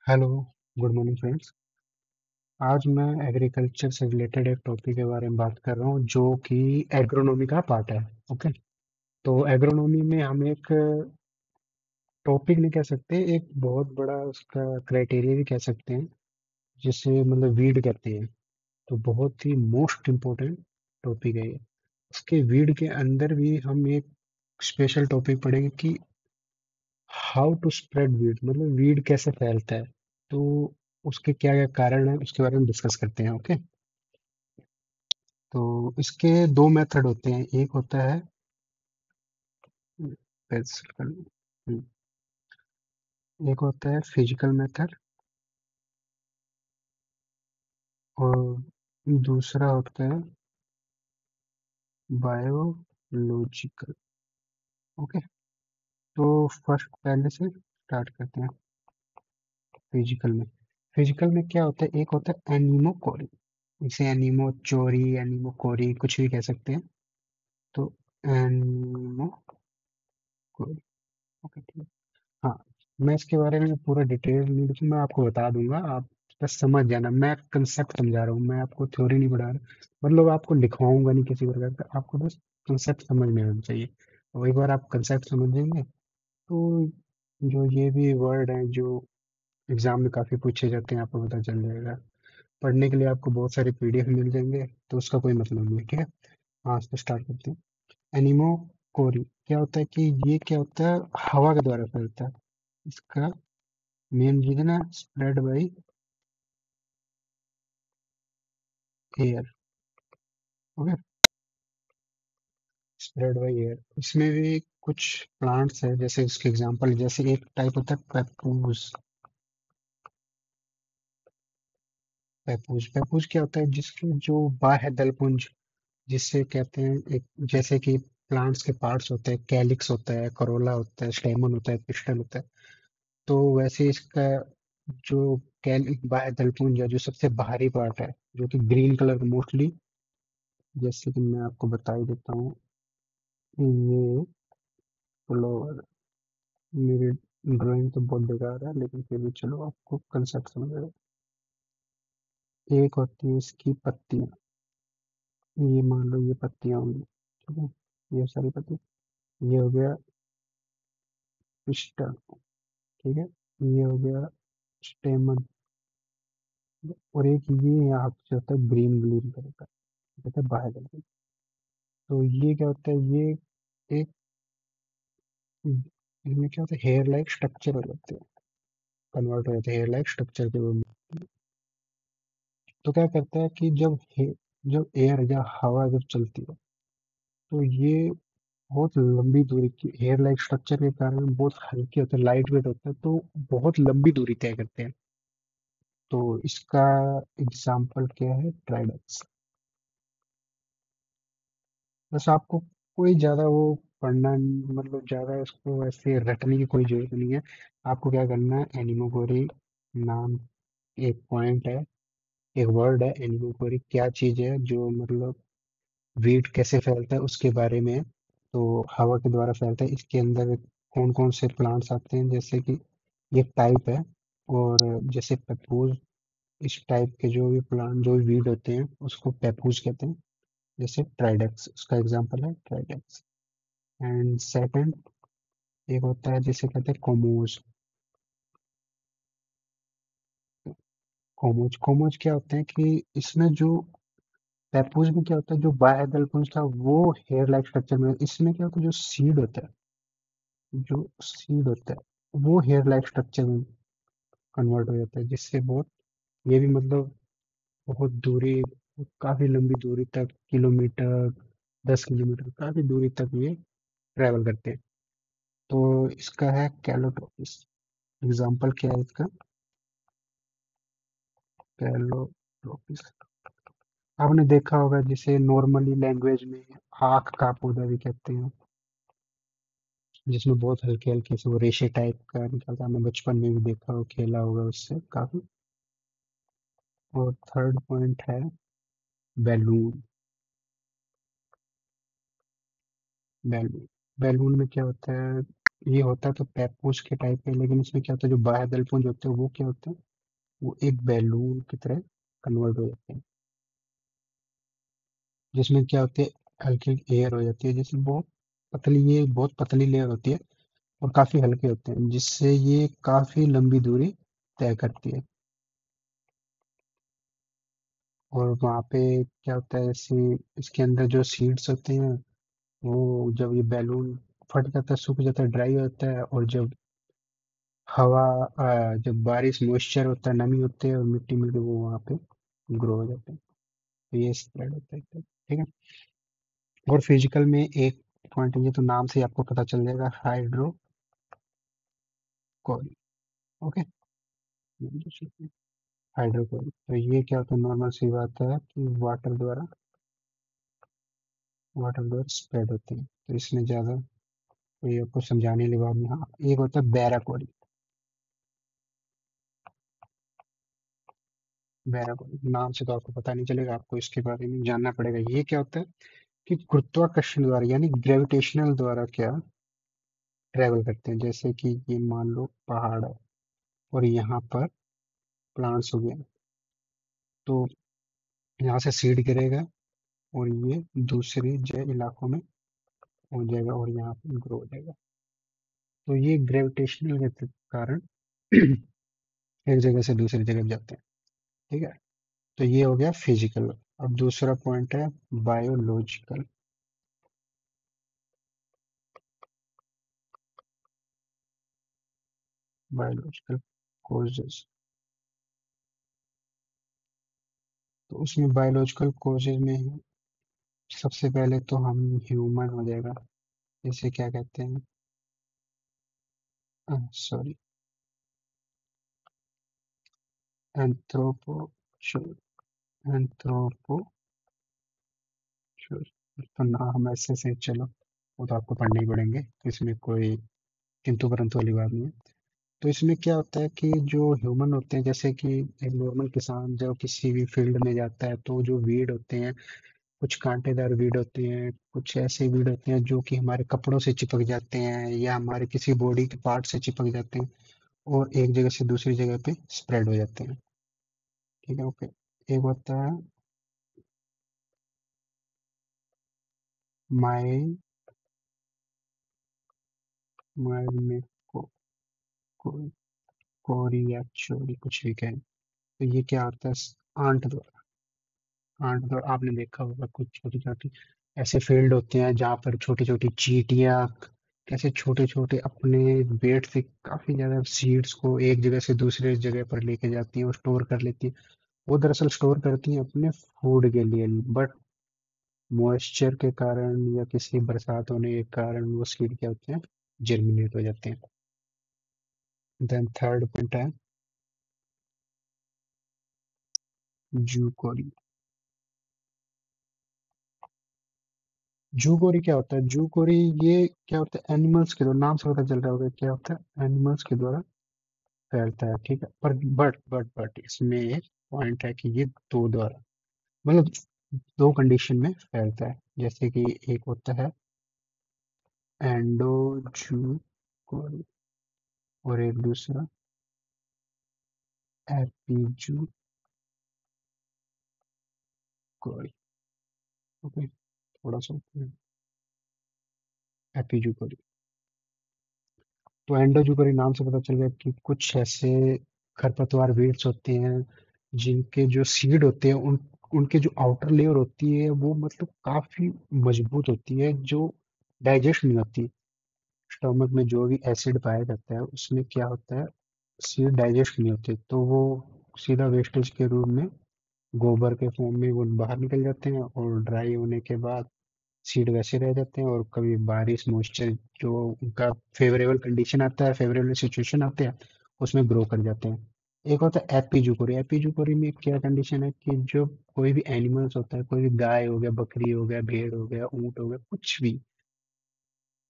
Hello. Good morning friends. आज मैं agriculture से रिलेटेड एक टॉपिक के बारे में बात कर रहा हूँ जो कि एग्रोनॉमी का पार्ट है। ओके। तो एग्रोनॉमी में हम एक टॉपिक नहीं कह सकते, एक बहुत बड़ा उसका क्राइटेरिया भी कह सकते हैं, जिसे मतलब वीड कहते हैं। तो बहुत ही मोस्ट इम्पोर्टेंट टॉपिक है ये। उसके वीड के अंदर भी हम एक स्पेशल टॉपिक पढ़ेंगे कि हाउ टू स्प्रेड वीड, मतलब वीड कैसे फैलता है। तो उसके क्या क्या कारण है उसके बारे में डिस्कस करते हैं। ओके। तो इसके दो मेथड होते हैं। एक होता है फिजिकल, एक होता है फिजिकल मेथड, और दूसरा होता है बायोलॉजिकल। ओके। तो फर्स्ट पहले से स्टार्ट करते हैं फिजिकल में। फिजिकल में क्या होता है, एक होता है एनीमो कोरी। इसे एनीमो चोरी, एनीमो कोरी कुछ भी कह सकते हैं। तो एनीमो कोरी। ओके, ठीक है। हाँ, मैं इसके बारे में पूरा डिटेल नहीं दूँ, मैं आपको बता दूंगा, आप बस समझ जाना। मैं कंसेप्ट समझा रहा हूँ, मैं आपको थ्योरी नहीं पढ़ा रहा, मतलब आपको लिखवाऊंगा नहीं किसी प्रकार का, आपको बस कंसेप्ट समझ में आना चाहिए। और एक बार आप कंसेप्ट समझ जाएंगे तो जो ये भी वर्ड हैं जो एग्जाम में काफ़ी पूछे जाते हैं आपको पता चल जाएगा। पढ़ने के लिए आपको बहुत सारे पीडीएफ मिल जाएंगे, तो उसका कोई मतलब नहीं है। ठीक है। हाँ, तो स्टार्ट करते हैं। एनिमो कोरी क्या होता है कि ये क्या होता है, हवा के द्वारा फैलता है। इसका मेन रीजन है spread by air. Okay. Spread by air, इसमें भी कुछ प्लांट्स है, जैसे उसके एग्जांपल, जैसे एक टाइप होता है पेपूस। पेपूस पेपूस क्या होता है, जिसके जो बाह्य दलपुंज, जिससे कहते हैं एक, जैसे कि प्लांट्स के पार्ट्स होते हैं, कैलिक्स होता है, करोला होता है, स्टेमन होता है, पिस्टल होता है। तो वैसे इसका जो कैल बाह्य दलपुंज है, जो सबसे बाहरी पार्ट है, जो कि ग्रीन कलर मोस्टली, जैसे कि मैं आपको बता ही देता हूँ। ये फ्लोवर, मेरी ड्राइंग तो बहुत बेकार है, लेकिन फिर भी चलो आपको कंसेप्ट समझ आएगा। एक होती है इसकी पत्तियां, ये मान लो ये पत्तियां होंगी, ठीक है, ये सारी पत्ती। ये हो गया पिस्टल, ठीक है, ये हो गया स्टेमन, और एक ये यहाँ से होता है ग्रीन ग्रीन कलर का, कहते हैं बाहर कलर। तो ये क्या होता है, ये एक, इनमें क्या होता है, हेयर लाइक स्ट्रक्चर हो जाते हैं, कन्वर्ट हो जाते हैं हेयर लाइक स्ट्रक्चर के रूप में। तो क्या करता है कि जब एयर या हवा जब चलती है, तो ये बहुत लंबी दूरी की, हेयर लाइक स्ट्रक्चर के कारण बहुत हल्के होते हैं, लाइट वेट होते हैं, तो बहुत लंबी दूरी तय करते हैं। तो इसका एग्जाम्पल क्या है, ट्राइडेंट्स। बस आपको कोई ज्यादा वो पढ़ना मतलब ज्यादा इसको ऐसे रटने की कोई जरूरत नहीं है। आपको क्या करना है, एनिमोगोरी नाम एक पॉइंट है, एक वर्ड है। एनिमोगोरी क्या चीज है, जो मतलब वीट कैसे फैलता है उसके बारे में है। तो हवा के द्वारा फैलता है, इसके अंदर कौन कौन से प्लांट्स आते हैं, जैसे कि ये टाइप है। और जैसे पेपूज, इस टाइप के जो भी प्लांट, जो भी वीड होते हैं उसको पेपूज कहते हैं। जैसे ट्राइडेक्स, उसका एग्जांपल है ट्राइडेक्स। एंड सेकंड एक होता है जिसे कहते हैं कोमोज। कोमोज कोमोज क्या होते हैं कि इसमें जो पेपूज में क्या होता है, जो बाह्य पुंज था वो हेयर लाइक स्ट्रक्चर में, इसमें क्या होता है, जो सीड होता है, जो सीड होता है वो हेयर लाइक स्ट्रक्चर में कन्वर्ट हो जाता है, जिससे बहुत, ये भी मतलब बहुत दूरी, काफी लंबी दूरी तक, किलोमीटर, 10 किलोमीटर काफी दूरी तक ये ट्रैवल करते हैं। तो इसका है कैलोट्रोपिस। एग्जाम्पल क्या है इसका, कैलोट्रोपिस। आपने देखा होगा जिसे नॉर्मली लैंग्वेज में आँख का पौधा भी कहते हैं, जिसमें बहुत हल्के हल्के से वो रेशे टाइप का निकलता है। हमने बचपन में भी देखा हो, खेला होगा उससे काफी। और थर्ड पॉइंट है बैलून। बैलून बैलून में क्या होता है, ये होता है तो पैपूस के टाइप पे, लेकिन इसमें क्या होता है, जो बाह्य पुंज होते हैं वो क्या होते हैं, वो एक बैलून की तरह कन्वर्ट हो जाते हैं, जिसमें क्या होती है, हल्की एयर हो जाती है, जैसे बहुत पतली, ये बहुत पतली लेयर होती है और काफी हल्के होते हैं, जिससे ये काफी लंबी दूरी तय करती है। और वहाँ पे क्या होता है, जैसे इसके अंदर जो सीड्स होते हैं, वो जब ये बैलून फट जाता है, सूख जाता है, ड्राई होता है, और जब हवा जब बारिश मॉइस्चर होता है, नमी होती है और मिट्टी मिलकर वो वहाँ पे ग्रो हो जाते हैं। तो ये स्प्रेड होता है, ठीक है। और फिजिकल में एक पॉइंट, ये तो नाम से ही आपको पता चल जाएगा, हाइड्रोकोल। ओके, हाइड्रोकोल, तो ये क्या होता है, नॉर्मल सी बात है कि वाटर द्वारा स्प्रेड होते हैं, तो इसमें ज्यादा कोई आपको समझाने वाली बात नहीं। हाँ, एक होता है बैराकोल। बैराकोल नाम से तो आपको पता नहीं चलेगा, आपको इसके बारे में जानना पड़ेगा। ये क्या होता है कि गुरुत्वाकर्षण द्वारा यानी ग्रेविटेशनल द्वारा क्या ट्रेवल करते हैं, जैसे कि ये मान लो पहाड़ है और यहाँ पर प्लांट्स हो गए, तो यहाँ से सीड गिरेगा और ये दूसरे इलाकों में हो जाएगा और यहाँ पे ग्रो हो जाएगा। तो ये ग्रेविटेशनल के कारण एक जगह से दूसरी जगह जाते हैं, ठीक है। तो ये हो गया फिजिकल। अब दूसरा पॉइंट है बायोलॉजिकल। बायोलॉजिकल कोजेस, तो उसमें बायोलॉजिकल कोजेस में सबसे पहले तो हम ह्यूमन हो जाएगा, इसे क्या कहते हैं, सॉरी, एंथ्रोपो एंथ्रोपो तो नाम ऐसे से, चलो वो तो आपको पढ़ने ही पड़ेंगे, तो इसमें कोई किंतु परंतु वाली बात नहीं है। तो इसमें क्या होता है कि जो ह्यूमन होते हैं, जैसे कि एक नॉर्मल किसान जब किसी भी फील्ड में जाता है, तो जो वीड होते हैं, कुछ कांटेदार वीड होते हैं, कुछ ऐसे वीड होते हैं जो कि हमारे कपड़ों से चिपक जाते हैं या हमारे किसी बॉडी के पार्ट से चिपक जाते हैं और एक जगह से दूसरी जगह पे स्प्रेड हो जाते हैं, ठीक है। ओके, एक होता है माइ माइल को, को, कोरी या चोरी, कुछ भी कहें, तो ये क्या होता है, आंट द्वारा। आंट द्वारा आपने देखा होगा, कुछ छोटी छोटी ऐसे फील्ड होते हैं जहाँ पर छोटी छोटी चींटियां कैसे छोटे छोटे अपने वेट से काफी ज्यादा सीड्स को एक जगह से दूसरे जगह पर लेके जाती हैं और स्टोर कर लेती हैं। वो दरअसल स्टोर करती हैं अपने फूड के लिए, बट मॉइस्चर के कारण या किसी बरसात होने के कारण वो सीड क्या होते हैं, जर्मिनेट हो जाते हैं। देन थर्ड पॉइंट है जूकोरी। जूकोरी क्या होता है, जूकोरी ये क्या होता है, एनिमल्स के द्वारा, नाम से पता चल रहा होगा क्या होता है, एनिमल्स के द्वारा फैलता है, ठीक है। पर बट इसमें एक पॉइंट है कि ये दो द्वारा, मतलब दो कंडीशन में फैलता है, जैसे कि एक होता है एंडोजूकोरी और एक दूसरा एपीजूकोरी। ओके, थोड़ा सा एपीजूकोरी। तो एंडोजूकोरी नाम से पता चल गया कि कुछ ऐसे खरपतवार वीड्स होते हैं जिनके जो सीड होते हैं, उनके जो आउटर लेयर होती है वो मतलब काफी मजबूत होती है, जो डाइजेस्ट नहीं होती। स्टोमक में जो भी एसिड पाया जाता है उसमें क्या होता है, सीड डाइजेस्ट नहीं होते, तो वो सीधा वेस्टेज के रूप में गोबर के फॉर्म में वो बाहर निकल जाते हैं, और ड्राई होने के बाद सीड वैसे रह जाते हैं, और कभी बारिश मॉइस्चर जो उनका फेवरेबल कंडीशन आता है, फेवरेबल सिचुएशन आते हैं, उसमें ग्रो कर जाते हैं। एक होता है एपीजूकोरी। एपीजूकोरी में क्या कंडीशन है कि जो कोई भी एनिमल्स होता है, कोई भी गाय हो गया, बकरी हो गया, भेड़ हो गया, ऊंट हो गया, कुछ भी,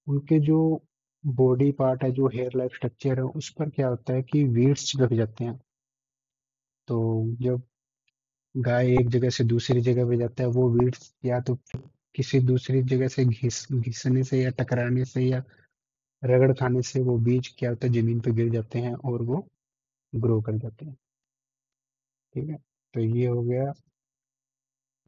उनके जो बॉडी पार्ट है, जो हेयर लाइक स्ट्रक्चर है, उस पर क्या होता है कि वीड्स चिपक जाते हैं। तो जब गाय एक जगह से दूसरी जगह पे जाता है, वो वीड्स या तो किसी दूसरी जगह से घिसने से या टकराने से या रगड़ खाने से वो बीज क्या होता है, जमीन पे गिर जाते हैं और वो ग्रो कर जाते हैं। ठीक है, तो ये हो गया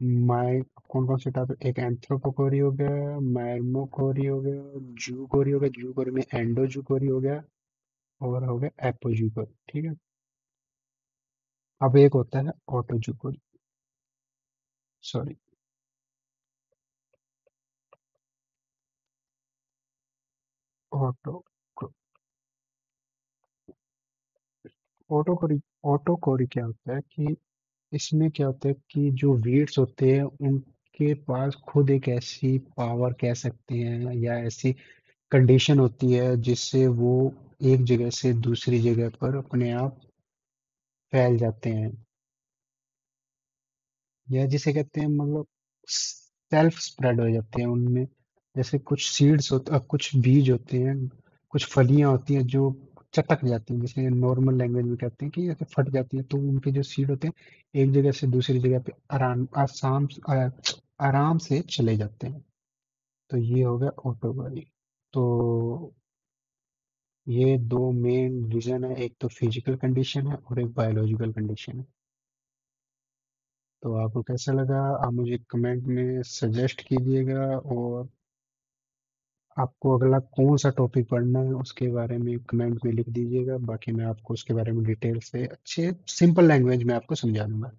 माइ कौन कौन से टॉपिक, एक एंथ्रोपोकोरी हो गया, माइमोकोरी हो गया, जूकोरी हो गया, जूकोरी में एंडोजूकोरी हो गया, और हो गया एपोजूकोरी। ठीक है, अब एक होता है ऑटोजूकोरी, सॉरी, ऑटो ऑटोकोरी। ऑटोकोरी क्या होता है कि इसमें क्या होता है कि जो वीड्स होते हैं उनके पास खुद एक ऐसी पावर कह सकते हैं या ऐसी कंडीशन होती है जिससे वो एक जगह से दूसरी जगह पर अपने आप फैल जाते हैं, या जिसे कहते हैं मतलब सेल्फ स्प्रेड हो जाते हैं उनमें। जैसे कुछ सीड्स होते कुछ बीज होते हैं, कुछ फलियां होती हैं जो चटक जाती हैं, जैसे नॉर्मल लैंग्वेज में कहते हैं कि ऐसे फट जाती हैं, तो उनके जो सीड होते हैं एक जगह से दूसरी जगह पे आराम से चले जाते हैं। तो ये हो गया ऑटोबॉडी। तो ये दो मेन रीजन है, एक तो फिजिकल कंडीशन है और एक बायोलॉजिकल कंडीशन है। तो आपको कैसा लगा, आप मुझे कमेंट में सजेस्ट कीजिएगा, और आपको अगला कौन सा टॉपिक पढ़ना है उसके बारे में कमेंट में लिख दीजिएगा, बाकी मैं आपको उसके बारे में डिटेल से अच्छे सिंपल लैंग्वेज में आपको समझा दूंगा।